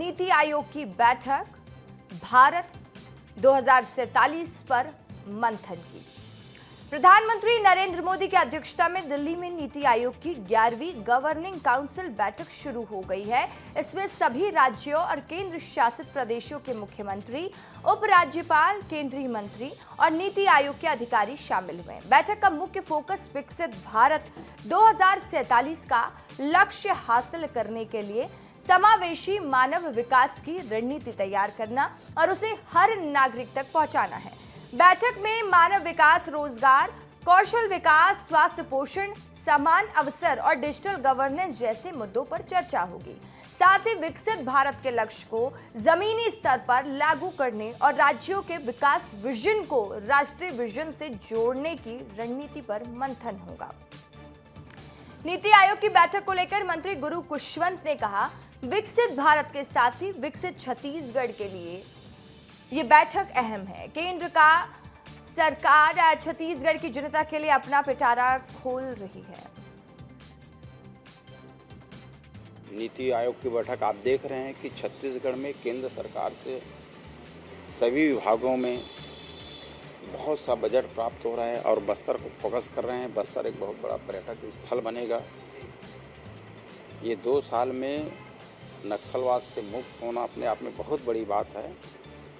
नीति आयोग की बैठक, भारत 2047 पर मंथन की। प्रधानमंत्री नरेंद्र मोदी की अध्यक्षता में दिल्ली में नीति आयोग की 11वीं गवर्निंग काउंसिल बैठक शुरू हो गई है। इसमें सभी राज्यों और केंद्र शासित प्रदेशों के मुख्यमंत्री, उपराज्यपाल, केंद्रीय मंत्री और नीति आयोग के अधिकारी शामिल हुए। बैठक का मुख्य फोकस विकसित भारत 2047 का लक्ष्य हासिल करने के लिए समावेशी मानव विकास की रणनीति तैयार करना और उसे हर नागरिक तक पहुंचाना है। बैठक में मानव विकास, रोजगार, कौशल विकास, स्वास्थ्य, पोषण, समान अवसर और डिजिटल गवर्नेंस जैसे मुद्दों पर चर्चा होगी। साथ ही विकसित भारत के लक्ष्य को जमीनी स्तर पर लागू करने और राज्यों के विकास विजन को राष्ट्रीय विजन से जोड़ने की रणनीति पर मंथन होगा। नीति आयोग की बैठक को लेकर मंत्री गुरु खुशवंत ने कहा, विकसित भारत के साथ ही विकसित छत्तीसगढ़ के लिए ये बैठक अहम है। केंद्र का सरकार छत्तीसगढ़ की जनता के लिए अपना पिटारा खोल रही है। नीति आयोग की बैठक आप देख रहे हैं कि छत्तीसगढ़ में केंद्र सरकार से सभी विभागों में बहुत सा बजट प्राप्त हो रहा है और बस्तर को फोकस कर रहे हैं। बस्तर एक बहुत बड़ा पर्यटक स्थल बनेगा। ये 2 साल में नक्सलवाद से मुक्त होना अपने आप में बहुत बड़ी बात है।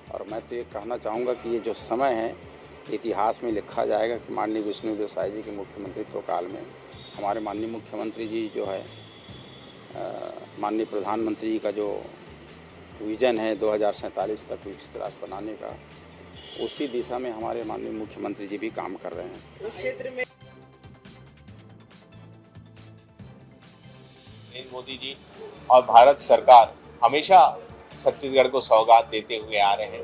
और मैं तो ये कहना चाहूँगा कि ये जो समय है इतिहास में लिखा जाएगा कि माननीय विष्णुदेव साय जी के मुख्यमंत्रित्व काल में हमारे माननीय मुख्यमंत्री जी जो है माननीय प्रधानमंत्री जी का जो विजन है 2047 तक विकसित राज्य बनाने का, उसी दिशा में हमारे माननीय मुख्यमंत्री जी भी काम कर रहे हैं। उस क्षेत्र में नरेंद्र मोदी जी और भारत सरकार हमेशा छत्तीसगढ़ को सौगात देते हुए आ रहे हैं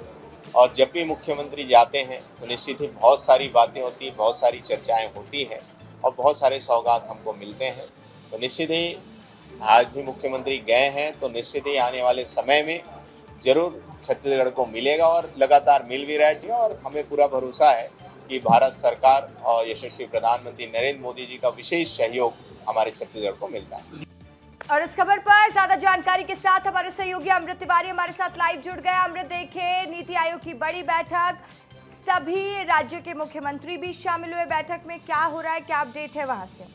और जब भी मुख्यमंत्री जाते हैं तो निश्चित ही बहुत सारी बातें होती हैं, बहुत सारी चर्चाएं होती हैं और बहुत सारे सौगात हमको मिलते हैं। तो निश्चित ही आज भी मुख्यमंत्री गए हैं तो निश्चित ही आने वाले समय में जरूर छत्तीसगढ़ को मिलेगा और लगातार मिल भी रहा है। और हमें पूरा भरोसा है कि भारत सरकार और यशस्वी प्रधानमंत्री नरेंद्र मोदी जी का विशेष सहयोग हमारे छत्तीसगढ़ को मिलता है। और इस खबर पर ज्यादा जानकारी के साथ हमारे सहयोगी अमृत तिवारी हमारे साथ लाइव जुड़ गए। अमृत, देखें नीति आयोग की बड़ी बैठक, सभी राज्यों के मुख्यमंत्री भी शामिल हुए बैठक में। क्या हो रहा है, क्या अपडेट है वहां से?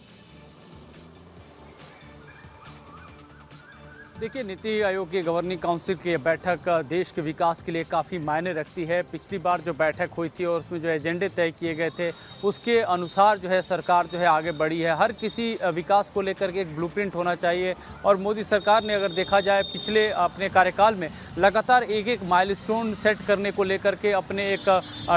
देखिए, नीति आयोग की गवर्निंग काउंसिल की बैठक देश के विकास के लिए काफ़ी मायने रखती है। पिछली बार जो बैठक हुई थी और उसमें जो एजेंडे तय किए गए थे उसके अनुसार जो है सरकार जो है आगे बढ़ी है। हर किसी विकास को लेकर के एक ब्लूप्रिंट होना चाहिए और मोदी सरकार ने अगर देखा जाए पिछले अपने कार्यकाल में लगातार एक माइलस्टोन सेट करने को लेकर के अपने एक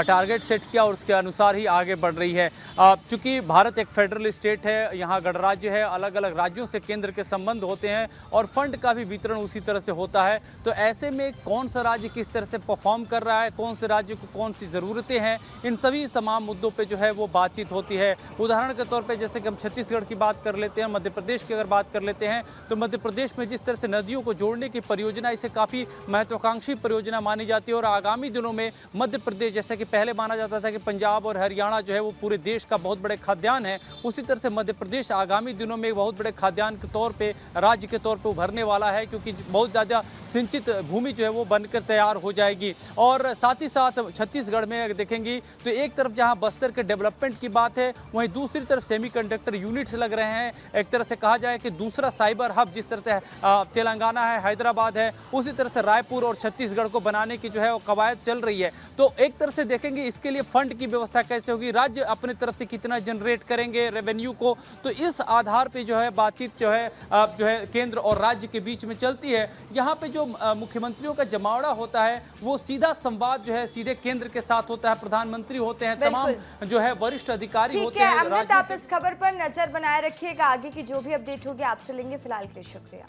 टारगेट सेट किया और उसके अनुसार ही आगे बढ़ रही है। चूँकि भारत एक फेडरल स्टेट है, यहाँ गणराज्य है, अलग अलग राज्यों से केंद्र के संबंध होते हैं और फंड का भी वितरण उसी तरह से होता है। तो ऐसे में कौन सा राज्य किस तरह से परफॉर्म कर रहा है, कौन से राज्य को कौन सी ज़रूरतें हैं, इन सभी तमाम मुद्दों पे जो है वो बातचीत होती है। उदाहरण के तौर पे जैसे कि हम छत्तीसगढ़ की बात कर लेते हैं, मध्य प्रदेश की अगर बात कर लेते हैं तो मध्य प्रदेश में जिस तरह से नदियों को जोड़ने की परियोजना, इसे काफ़ी महत्वाकांक्षी परियोजना मानी जाती है और आगामी दिनों में मध्य प्रदेश, जैसे कि पहले माना जाता था कि पंजाब और हरियाणा जो है वो पूरे देश का बहुत बड़े खाद्यान्न है, उसी तरह से मध्य प्रदेश आगामी दिनों में बहुत बड़े खाद्यान्न के तौर पर, राज्य के तौर पर उभरने वाला है, क्योंकि बहुत ज़्यादा सिंचित भूमि जो है वो बनकर तैयार हो जाएगी। और साथ ही साथ छत्तीसगढ़ में अगर देखेंगी तो एक तरफ जहां बस्तर के डेवलपमेंट की बात है, वहीं दूसरी तरफ सेमीकंडक्टर यूनिट्स लग रहे हैं। एक तरह से कहा जाए कि दूसरा साइबर हब जिस तरह से तेलंगाना है, हैदराबाद है, उसी तरह से रायपुर और छत्तीसगढ़ को बनाने की जो है वो कवायद चल रही है। तो एक तरह से देखेंगे इसके लिए फंड की व्यवस्था कैसे होगी, राज्य अपने तरफ से कितना जनरेट करेंगे रेवेन्यू को, तो इस आधार पर जो है बातचीत जो है केंद्र और राज्य के बीच में चलती है। यहाँ पे जो मुख्यमंत्रियों का जमावड़ा होता है वो सीधा संवाद जो है सीधे केंद्र के साथ होता है, प्रधानमंत्री होते हैं, तमाम जो है वरिष्ठ अधिकारी होते हैं। अमृत, आप इस खबर पर नजर बनाए रखिएगा, आगे की जो भी अपडेट होगी आपसे लेंगे। फिलहाल के लिए शुक्रिया।